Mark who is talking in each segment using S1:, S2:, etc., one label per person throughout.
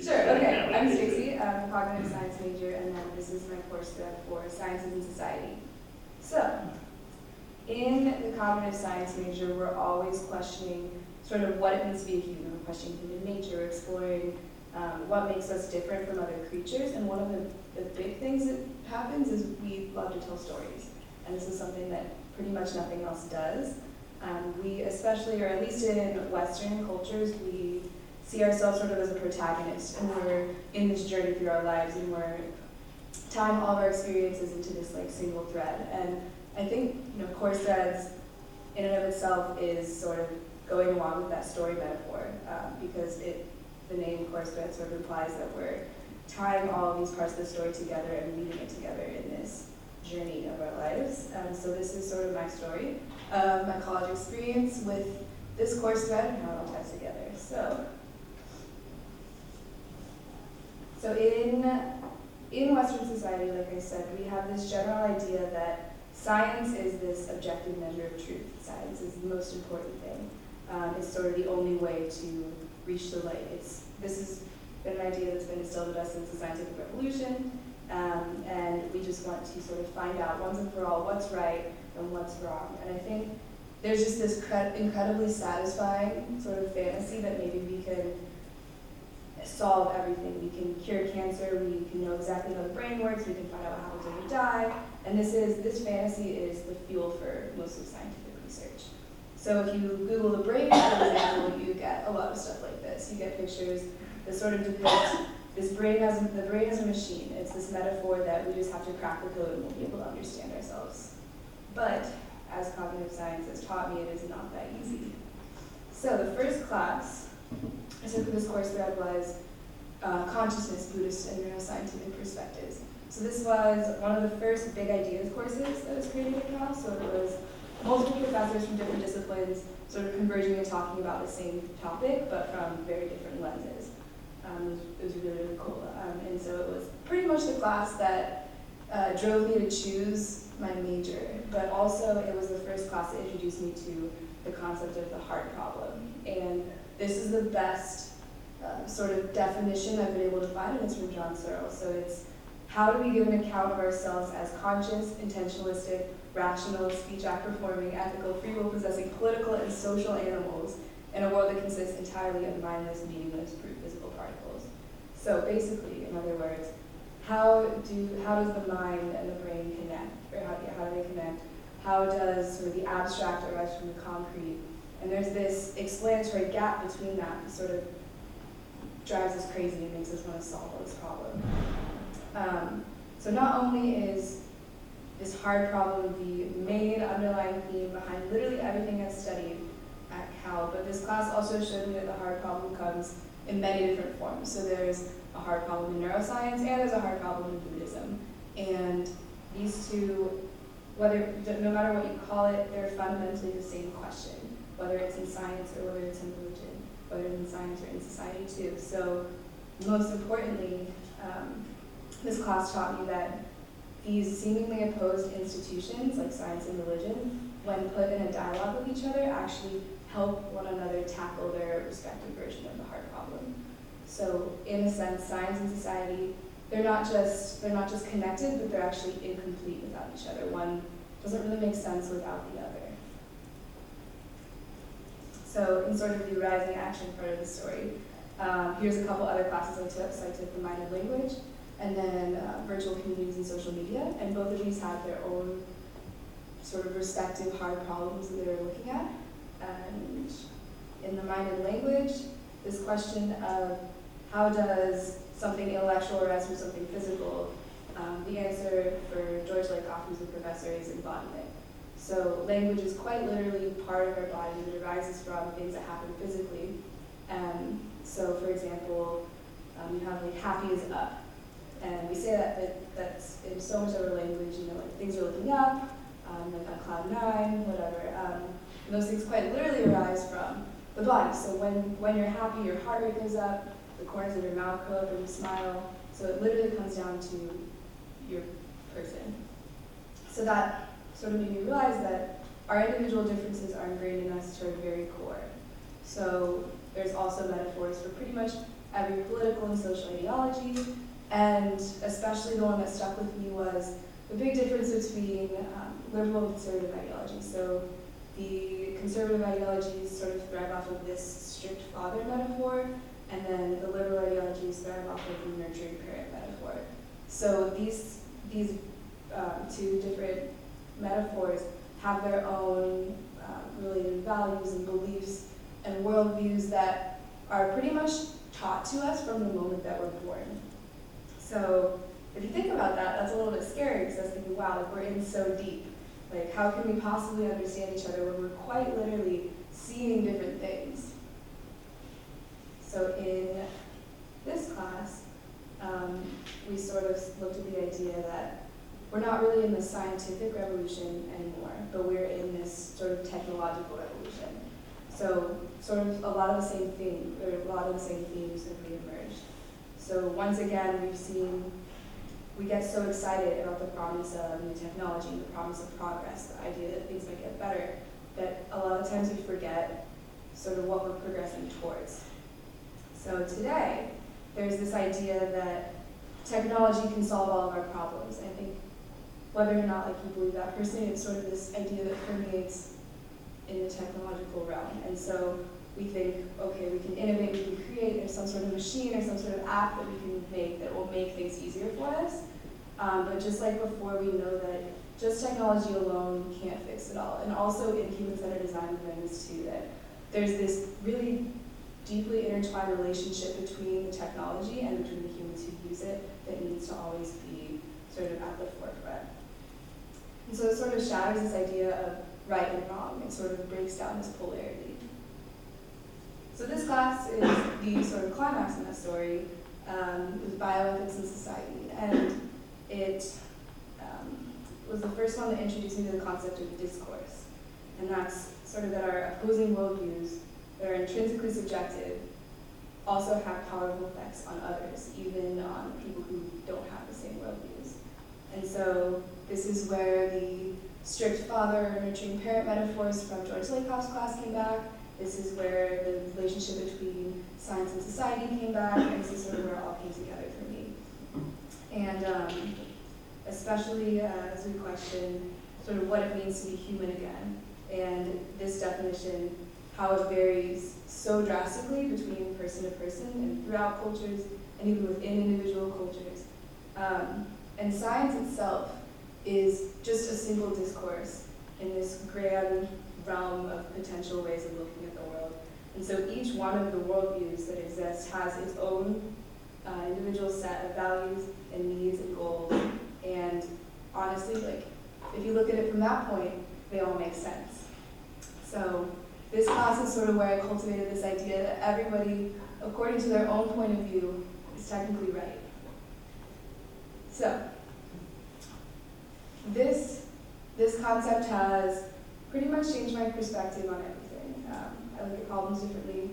S1: Sure, okay. I'm Stacy. I'm a cognitive science major, and then this is my course thread for Sciences and Society. So, in the cognitive science major, we're always questioning sort of what it means to be a human. We're questioning human nature, we're exploring what makes us different from other creatures, and one of the big things that happens is we love to tell stories. And this is something that pretty much nothing else does. We especially, or at least in Western cultures, we see ourselves sort of as a protagonist, and we're in this journey through our lives, and we're tying all of our experiences into this like single thread. And I think course threads in and of itself is sort of going along with that story metaphor, because the name course thread sort of implies that we're tying all of these parts of the story together and weaving it together in this journey of our lives. So this is sort of my story of my college experience with this course thread and how it all ties together. So in Western society, like I said, we have this general idea that science is this objective measure of truth. Science is the most important thing. It's sort of the only way to reach the light. This has been an idea that's been instilled in us since the scientific revolution, and we just want to sort of find out once and for all what's right and what's wrong. And I think there's just this incredibly satisfying sort of fantasy that maybe we can solve everything. We can cure cancer, we can know exactly how the brain works, we can find out what happens when you die, and this fantasy is the fuel for most of scientific research. So if you Google the brain, for example, you get a lot of stuff like this. You get pictures that sort of depict the brain as a machine. It's this metaphor that we just have to crack the code and we'll be able to understand ourselves. But as cognitive science has taught me, it is not that easy. So the first class I took this course thread was Consciousness, Buddhist and Neuroscientific Perspectives. So this was one of the first big ideas courses that was created at Cal. So it was multiple professors from different disciplines sort of converging and talking about the same topic, but from very different lenses. It was really, really cool. And so it was pretty much the class that drove me to choose my major, but also it was the first class that introduced me to the concept of the heart problem. And this is the best sort of definition I've been able to find, and it's from John Searle. So it's, how do we give an account of ourselves as conscious, intentionalistic, rational, speech act performing, ethical, free will possessing, political and social animals in a world that consists entirely of mindless, meaningless, brute physical particles? So basically, in other words, how does the mind and the brain connect? Or how do they connect? How does sort of the abstract arise from the concrete? And there's this explanatory gap between that that sort of drives us crazy and makes us want to solve this problem. So not only is this hard problem the main underlying theme behind literally everything I've studied at Cal, but this class also showed me that the hard problem comes in many different forms. So there's a hard problem in neuroscience and there's a hard problem in Buddhism. And these two, no matter what you call it, they're fundamentally the same question, whether it's in science or whether it's in religion, whether it's in science or in society too. So most importantly, this class taught me that these seemingly opposed institutions, like science and religion, when put in a dialogue with each other, actually help one another tackle their respective version of the hard problem. So in a sense, science and society, they're not just connected, but they're actually incomplete without each other. One doesn't really make sense without the other. So in sort of the rising action part of the story, here's a couple other classes I took. So I took the mind and language, and then virtual communities and social media, and both of these had their own sort of respective hard problems that they were looking at. And in the mind and language, this question of how does something intellectual arise from something physical, the answer for George Lakoff, who's a professor, is embodiment. So language is quite literally part of our body that arises from things that happen physically. So for example, you have like happy is up. And we say that's in so much of our language, like things are looking up, like on cloud nine, whatever. And those things quite literally arise from the body. So when you're happy, your heart rate goes up, the corners of your mouth curl up and you smile. So it literally comes down to your person. So that sort of made me realize that our individual differences are ingrained in us to our very core. So there's also metaphors for pretty much every political and social ideology, and especially the one that stuck with me was the big difference between liberal and conservative ideology. So the conservative ideologies sort of thrive off of this strict father metaphor, and then the liberal ideologies thrive off of the nurturing parent metaphor. So these two different metaphors have their own related values and beliefs and worldviews that are pretty much taught to us from the moment that we're born. So if you think about that, that's a little bit scary because I was thinking, wow, like we're in so deep. Like how can we possibly understand each other when we're quite literally seeing different things? So in this class, we sort of looked at the idea that we're not really in the scientific revolution anymore, but we're in this sort of technological revolution. So sort of a lot of the same thing, or a lot of the same themes have reemerged. So once again, we get so excited about the promise of new technology, the promise of progress, the idea that things might get better, that a lot of times we forget sort of what we're progressing towards. So today, there's this idea that technology can solve all of our problems. I think whether or not like you believe that personally, it's sort of this idea that permeates in the technological realm. And so we think, okay, we can innovate, we can create, there's some sort of machine or some sort of app that we can make that will make things easier for us. But just like before, we know that just technology alone can't fix it all. And also in human-centered design, we learned this too, that there's this really deeply intertwined relationship between the technology and between the humans who use it that needs to always be sort of at the forefront. And so it sort of shatters this idea of right and wrong and sort of breaks down this polarity. So this class is the sort of climax in that story, is bioethics in society. And it was the first one that introduced me to the concept of discourse. And that's sort of that our opposing worldviews that are intrinsically subjective also have powerful effects on others, even on people who don't have the same worldviews. And so this is where the strict father nurturing parent metaphors from George Lakoff's class came back. This is where the relationship between science and society came back, and this is sort of where it all came together for me. And especially as we question sort of what it means to be human again, and this definition, how it varies so drastically between person to person and throughout cultures, and even within individual cultures. And science itself is just a single discourse in this grand realm of potential ways of looking at the world. And so each one of the worldviews that exist has its own individual set of values and needs and goals. And honestly, like, if you look at it from that point, they all make sense. So this class is sort of where I cultivated this idea that everybody, according to their own point of view, is technically right. So this concept has pretty much changed my perspective on everything. I look at problems differently.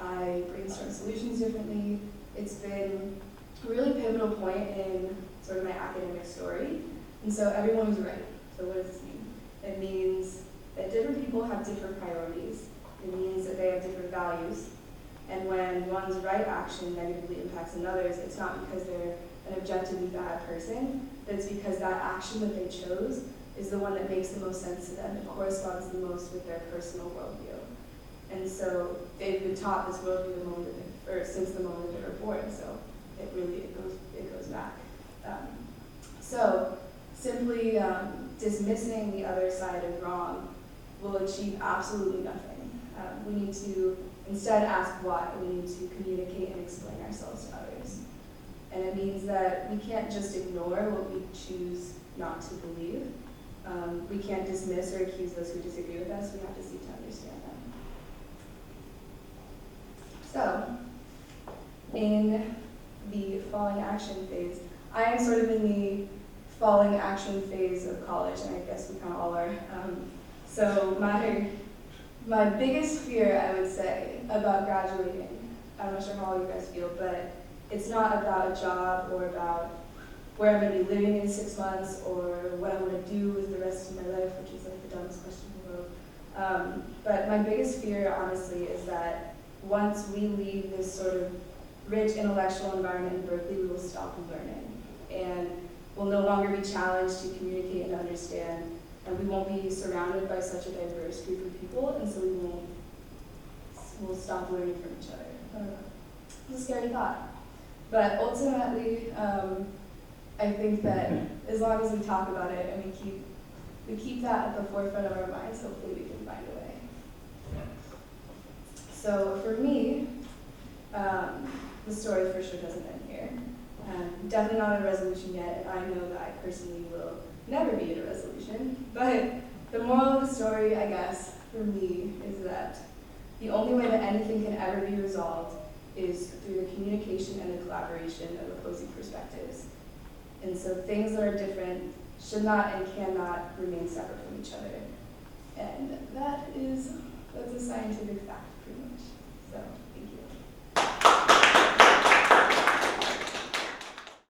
S1: I brainstorm solutions differently. It's been a really pivotal point in sort of my academic story. And so everyone is right. So what does this mean? It means that different people have different priorities. It means that they have different values. And when one's right action negatively impacts another's, it's not because they're an objectively bad person, but it's because that action that they chose is the one that makes the most sense to them and corresponds the most with their personal worldview. And so they've been taught this worldview since the moment that they were born, so it goes back. So simply dismissing the other side as wrong will achieve absolutely nothing. We need to instead ask why. We need to communicate and explain ourselves to others. And it means that we can't just ignore what we choose not to believe. We can't dismiss or accuse those who disagree with us. We have to seek to understand them. So, in the falling action phase, I am sort of in the falling action phase of college, and I guess we kind of all are. So my biggest fear, I would say, about graduating, I'm not sure how all you guys feel, but it's not about a job or about where I'm going to be living in 6 months or what I want to do with the rest of my life, which is like the dumbest question in the world. But my biggest fear, honestly, is that once we leave this sort of rich intellectual environment in Berkeley, we will stop learning. And we'll no longer be challenged to communicate and understand, and we won't be surrounded by such a diverse group of people, and so we'll stop learning from each other. I don't know. It's a scary thought. But ultimately, I think that as long as we talk about it and we keep that at the forefront of our minds, hopefully we can find a way. So for me, the story for sure doesn't end here. Definitely not a resolution yet, and I know that I personally will never be at a resolution. But the moral of the story, I guess, for me, is that the only way that anything can ever be resolved is through the communication and the collaboration of opposing perspectives. And so things that are different should not and cannot remain separate from each other. And that's a scientific fact.